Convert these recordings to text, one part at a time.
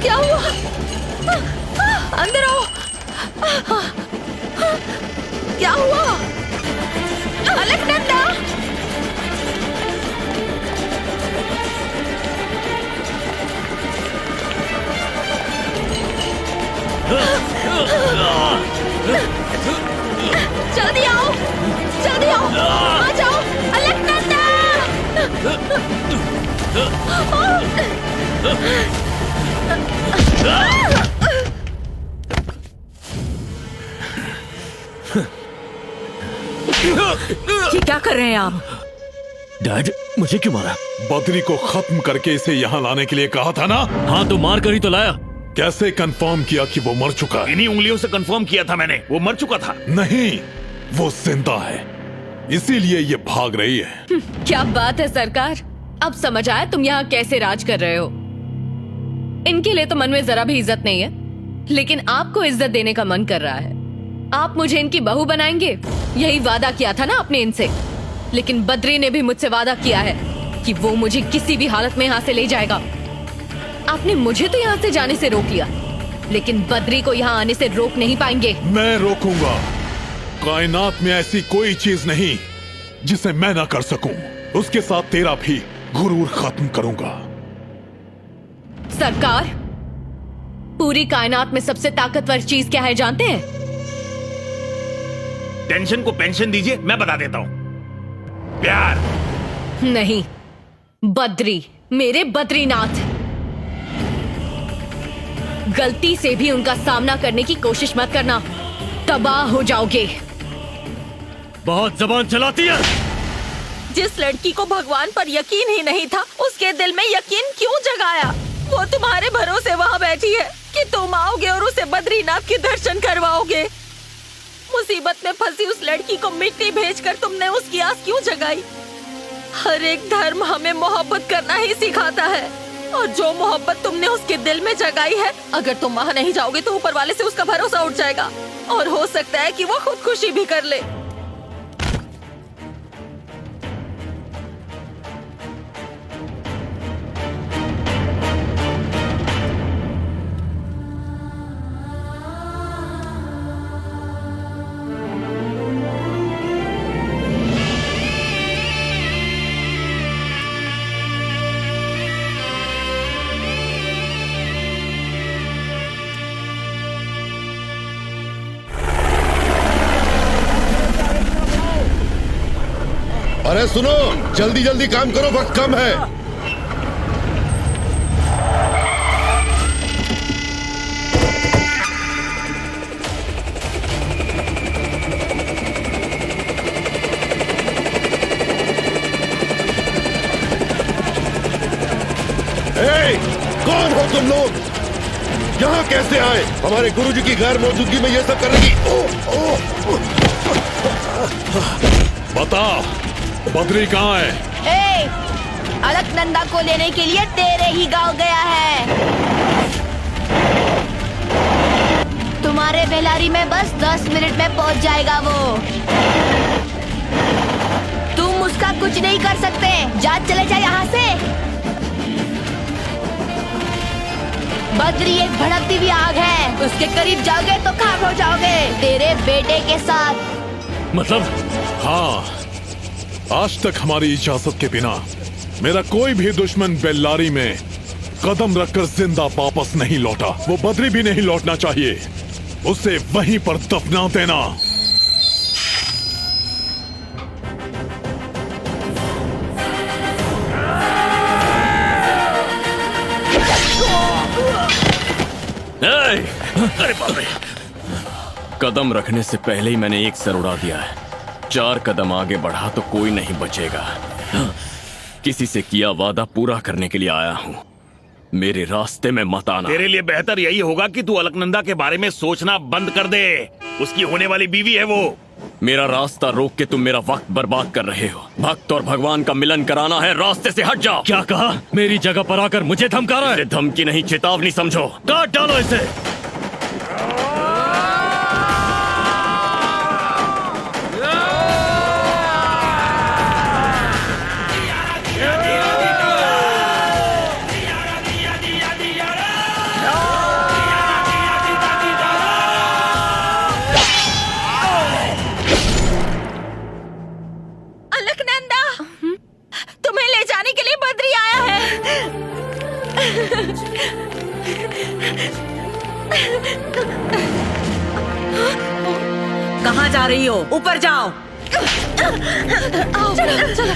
क्या हुआ? अंदर आओ। क्या हुआ? अलकनंदा! जल्दी आओ, जल्दी आओ, आ जाओ, अलकनंदा! ये क्या कर रहे हैं आप? डैड, मुझे क्यों मारा? बद्री को खत्म करके इसे यहाँ लाने के लिए कहा था ना? हाँ, तो मार कर ही तो लाया। कैसे कंफर्म किया कि वो मर चुका है? इन्हीं उंगलियों से कंफर्म किया था मैंने, वो मर चुका था। नहीं, वो जिंदा है, इसीलिए ये भाग रही है। क्या बात है सरकार, अब समझ आया तुम यहाँ कैसे राज कर रहे हो। इनके लिए तो मन में जरा भी इज्जत नहीं है, लेकिन आपको इज्जत देने का मन कर रहा है। आप मुझे इनकी बहू बनाएंगे, यही वादा किया था ना आपने इनसे। लेकिन बद्री ने भी मुझसे वादा किया है कि वो मुझे किसी भी हालत में यहाँ से ले जाएगा। आपने मुझे तो यहाँ से जाने से रोक लिया, लेकिन बद्री को यहाँ आने से रोक नहीं पाएंगे। मैं रोकूंगा। कायनात में ऐसी कोई चीज नहीं जिसे मैं ना कर सकूं। उसके साथ तेरा भी गुरूर खत्म करूंगा। सरकार, पूरी कायनात में सबसे ताकतवर चीज क्या है जानते हैं? टेंशन को पेंशन दीजिए, मैं बता देता हूँ। प्यार नहीं, बद्री, मेरे बद्रीनाथ। गलती से भी उनका सामना करने की कोशिश मत करना, तबाह हो जाओगे। बहुत जबान चलाती है। जिस लड़की को भगवान पर यकीन ही नहीं था, उसके दिल में यकीन क्यों जगाया? वो तुम्हारे भरोसे वहाँ बैठी है कि तुम आओगे और उसे बद्रीनाथ के दर्शन करवाओगे। मुसीबत में फंसी उस लड़की को मिट्टी भेजकर तुमने उसकी आस क्यों जगाई? हर एक धर्म हमें मोहब्बत करना ही सिखाता है, और जो मोहब्बत तुमने उसके दिल में जगाई है, अगर तुम वहाँ नहीं जाओगे तो ऊपर वाले से उसका भरोसा उठ जाएगा, और हो सकता है कि वो खुदकुशी भी कर ले। अरे सुनो, जल्दी जल्दी काम करो, वक्त कम है। कौन हो तुम लोग? यहाँ कैसे आए? हमारे गुरुजी की गैर मौजूदगी में ये सब करने की? बता, बद्री कहाँ है? अलकनंदा को लेने के लिए तेरे ही गांव गया है। तुम्हारे बेलारी में बस 10 मिनट में पहुंच जाएगा वो। तुम उसका कुछ नहीं कर सकते, जा चले जा यहाँ से। बद्री एक भड़कती हुई आग है, उसके करीब जाओगे तो खाक हो जाओगे, तेरे बेटे के साथ। मतलब? हाँ, आज तक हमारी इजाजत के बिना मेरा कोई भी दुश्मन बेल्लारी में कदम रखकर जिंदा वापस नहीं लौटा। वो बद्री भी नहीं लौटना चाहिए, उसे वहीं पर दफना देना। अरे बाप रे! कदम रखने से पहले ही मैंने एक सर उड़ा दिया है। 4 कदम आगे बढ़ा तो कोई नहीं बचेगा। किसी से किया वादा पूरा करने के लिए आया हूँ, मेरे रास्ते में मत आना। तेरे लिए बेहतर यही होगा कि तू अलकनंदा के बारे में सोचना बंद कर दे। उसकी होने वाली बीवी है वो। मेरा रास्ता रोक के तुम मेरा वक्त बर्बाद कर रहे हो। भक्त और भगवान का मिलन कराना है, रास्ते से हट जाओ। क्या कहा? मेरी जगह पर आकर मुझे धमका रहा है? धमकी नहीं, चेतावनी समझो। काट डालो इसे। बचाने के लिए बद्री आया है। कहाँ जा रही हो? ऊपर जाओ। चलो चलो।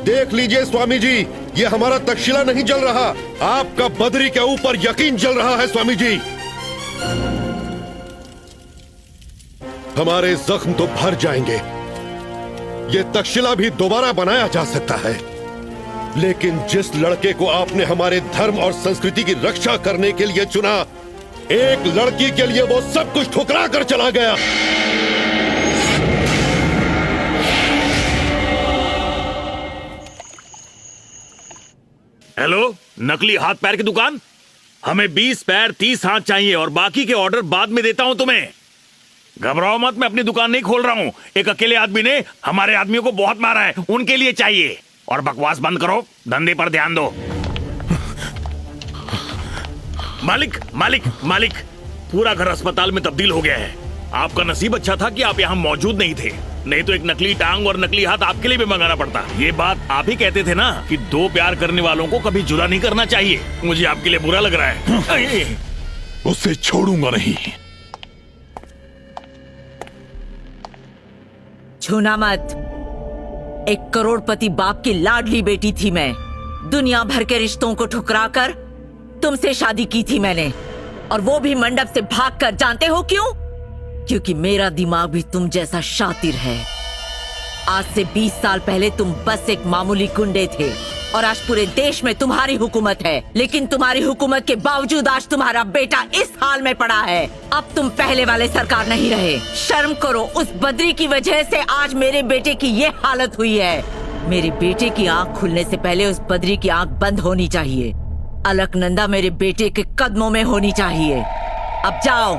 देख लीजिए स्वामी जी, ये हमारा तक्षशिला नहीं जल रहा, आपका बद्री के ऊपर यकीन जल रहा है स्वामी जी। हमारे जख्म तो भर जाएंगे, ये तक्षशिला भी दोबारा बनाया जा सकता है, लेकिन जिस लड़के को आपने हमारे धर्म और संस्कृति की रक्षा करने के लिए चुना, एक लड़की के लिए वो सब कुछ ठुकरा कर चला गया। हेलो, नकली हाथ पैर की दुकान। हमें 20 पैर 30 हाथ चाहिए और बाकी के ऑर्डर बाद में देता हूं तुम्हें। घबराओ मत, मैं अपनी दुकान नहीं खोल रहा हूं। एक अकेले आदमी ने हमारे आदमियों को बहुत मारा है, उनके लिए चाहिए। और बकवास बंद करो, धंधे पर ध्यान दो। मालिक मालिक मालिक, पूरा घर अस्पताल में तब्दील हो गया है। आपका नसीब अच्छा था कि आप यहाँ मौजूद नहीं थे, नहीं तो एक नकली टांग और नकली हाथ आपके लिए भी मंगाना पड़ता। ये बात आप ही कहते थे ना कि दो प्यार करने वालों को कभी जुदा नहीं करना चाहिए। मुझे आपके लिए बुरा लग रहा है। उसे छोड़ूंगा नहीं। छूना मत। एक करोड़पति बाप की लाडली बेटी थी मैं। दुनिया भर के रिश्तों को ठुकराकर तुमसे शादी की थी मैंने, और वो भी मंडप से भागकर। जानते हो क्यों? क्योंकि मेरा दिमाग भी तुम जैसा शातिर है। आज से 20 साल पहले तुम बस एक मामूली गुंडे थे, और आज पूरे देश में तुम्हारी हुकूमत है। लेकिन तुम्हारी हुकूमत के बावजूद आज तुम्हारा बेटा इस हाल में पड़ा है। अब तुम पहले वाले सरकार नहीं रहे। शर्म करो, उस बद्री की वजह से आज मेरे बेटे की ये हालत हुई है। मेरे बेटे की आंख खुलने से पहले उस बद्री की आंख बंद होनी चाहिए। अलकनंदा मेरे बेटे के कदमों में होनी चाहिए। अब जाओ।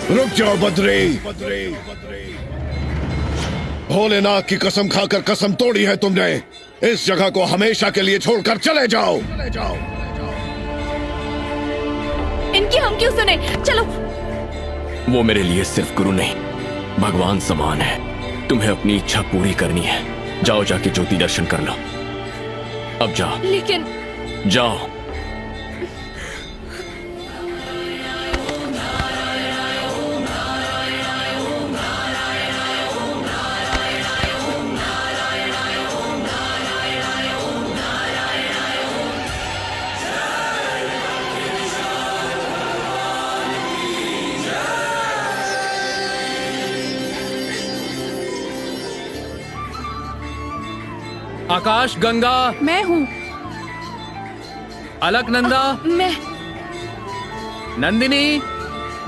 रुक जाओ बद्री। भोलेनाथ की कसम खाकर कसम तोड़ी है तुमने। इस जगह को हमेशा के लिए छोड़कर चले जाओ। इनकी हम क्यों सुने? चलो। वो मेरे लिए सिर्फ गुरु नहीं, भगवान समान है। तुम्हें अपनी इच्छा पूरी करनी है। जाओ, जाके ज्योति दर्शन कर लो। अब जाओ। लेकिन जाओ। आकाश गंगा, मैं हूँ। अलकनंदा, मैं। नंदिनी।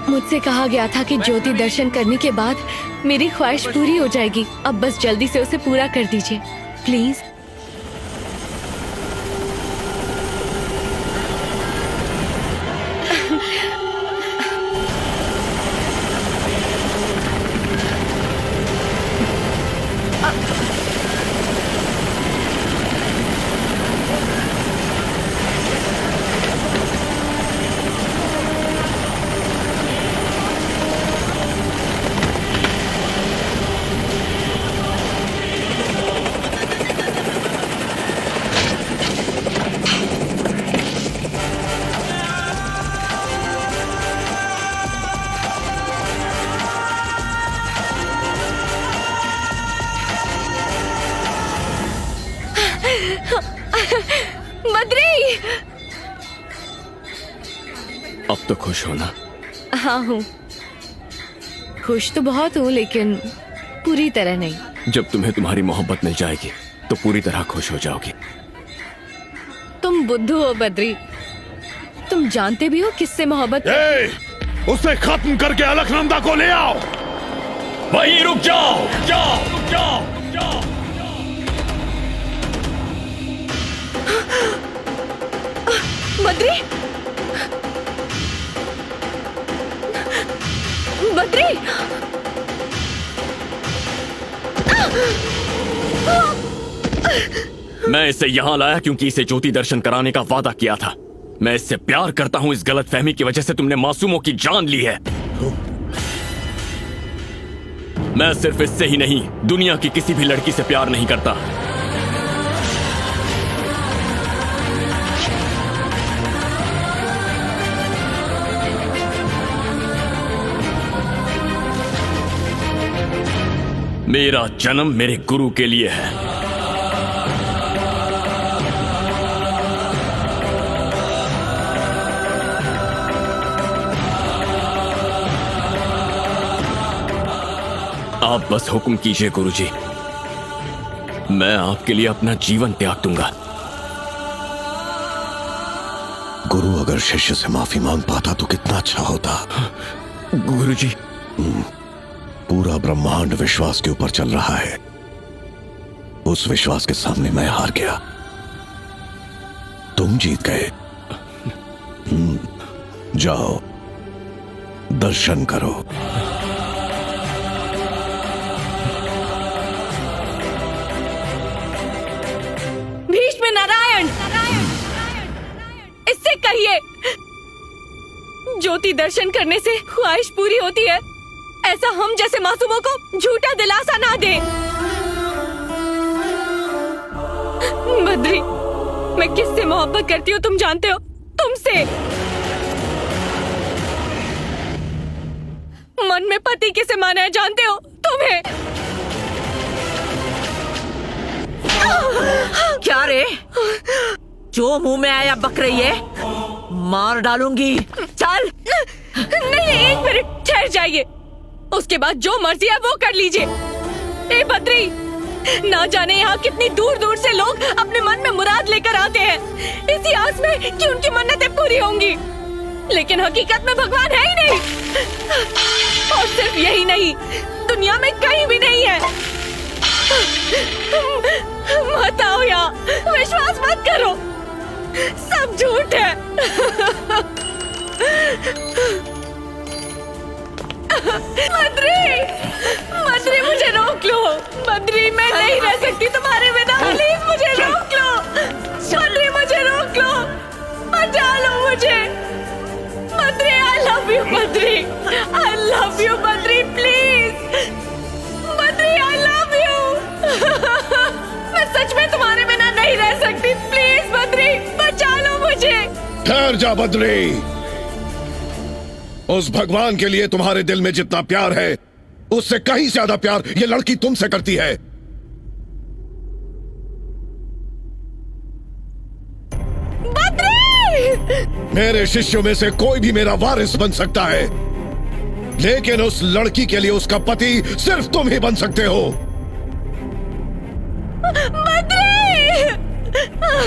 मुझसे कहा गया था कि ज्योति दर्शन करने के बाद मेरी ख्वाहिश पूरी हो जाएगी। अब बस जल्दी से उसे पूरा कर दीजिए प्लीज। अब तो खुश हो ना? हाँ हूँ, खुश तो बहुत हूँ लेकिन पूरी तरह नहीं। जब तुम्हें तुम्हारी मोहब्बत मिल जाएगी तो पूरी तरह खुश हो जाओगी। तुम बुद्धू हो बद्री, तुम जानते भी हो किससे मोहब्बत। उसे खत्म करके अलकनंदा को ले आओ। वहीं रुक जाओ, रुक जाओ। बद्री, बद्री, मैं इसे यहाँ लाया क्योंकि इसे ज्योति दर्शन कराने का वादा किया था। मैं इससे प्यार करता हूँ। इस गलतफहमी की वजह से तुमने मासूमों की जान ली है। मैं सिर्फ इससे ही नहीं, दुनिया की किसी भी लड़की से प्यार नहीं करता। मेरा जन्म मेरे गुरु के लिए है। आप बस हुक्म कीजिए गुरुजी, मैं आपके लिए अपना जीवन त्याग दूंगा। गुरु अगर शिष्य से माफी मांग पाता तो कितना अच्छा होता। गुरुजी, पूरा ब्रह्मांड विश्वास के ऊपर चल रहा है। उस विश्वास के सामने मैं हार गया, तुम जीत गए। जाओ दर्शन करो। भीष्म नारायण, इससे कहिए ज्योति दर्शन करने से ख्वाहिश पूरी होती है। ऐसा हम जैसे मासूमों को झूठा दिलासा ना दे। बद्री, मैं किससे मोहब्बत करती हूँ तुम जानते हो? तुमसे। मन में पति किसे माना है जानते हो? तुम्हें। क्या रे, जो मुंह में आया बक रही है? मार डालूंगी। चल। नहीं, एक मिनट ठहर जाइए, उसके बाद जो मर्जी है वो कर लीजिए। ए बद्री, ना जाने यहाँ कितनी दूर दूर से लोग अपने मन में मुराद लेकर आते हैं इसी आस में कि उनकी मन्नतें पूरी होंगी, लेकिन हकीकत में भगवान है ही नहीं। और सिर्फ यही नहीं, दुनिया में कहीं भी नहीं है। मत आओ यहाँ, विश्वास मत करो, सब झूठ है। बद्री, बद्री मुझे रोक लो। बद्री, मैं नहीं रह सकती तुम्हारे बिना। प्लीज मुझे रोक लो। बद्री, मुझे रोक लो, बचा लो मुझे। Badri, I love you Badri, I love you Badri, please Badri, I love you. मैं सच में तुम्हारे बिना नहीं रह सकती। प्लीज बद्री, बचा लो मुझे। ठहर जा बद्री, उस भगवान के लिए तुम्हारे दिल में जितना प्यार है उससे कहीं ज्यादा प्यार ये लड़की तुमसे करती है। बद्री! मेरे शिष्यों में से कोई भी मेरा वारिस बन सकता है, लेकिन उस लड़की के लिए उसका पति सिर्फ तुम ही बन सकते हो। बद्री!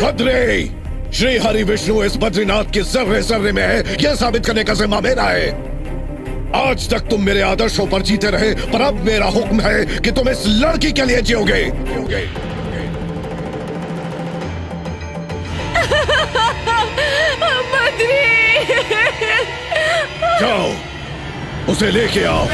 बद्री, श्री हरि विष्णु इस बद्रीनाथ के जर्रे जर्रे में है, यह साबित करने का जिम्मा मेरा है। आज तक तुम मेरे आदर्शों पर जीते रहे, पर अब मेरा हुक्म है कि तुम इस लड़की के लिए जियोगे। बद्री! जाओ उसे लेके आओ।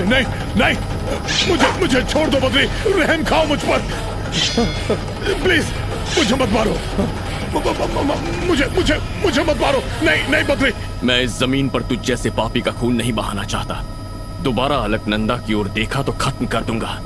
नहीं नहीं, मुझे छोड़ दो बद्री, रहम खाओ मुझ पर, प्लीज मुझे मत मारो, मुझे मत मारो, नहीं बद्री। मैं इस जमीन पर तुझ जैसे पापी का खून नहीं बहाना चाहता। दोबारा अलकनंदा की ओर देखा तो खत्म कर दूंगा।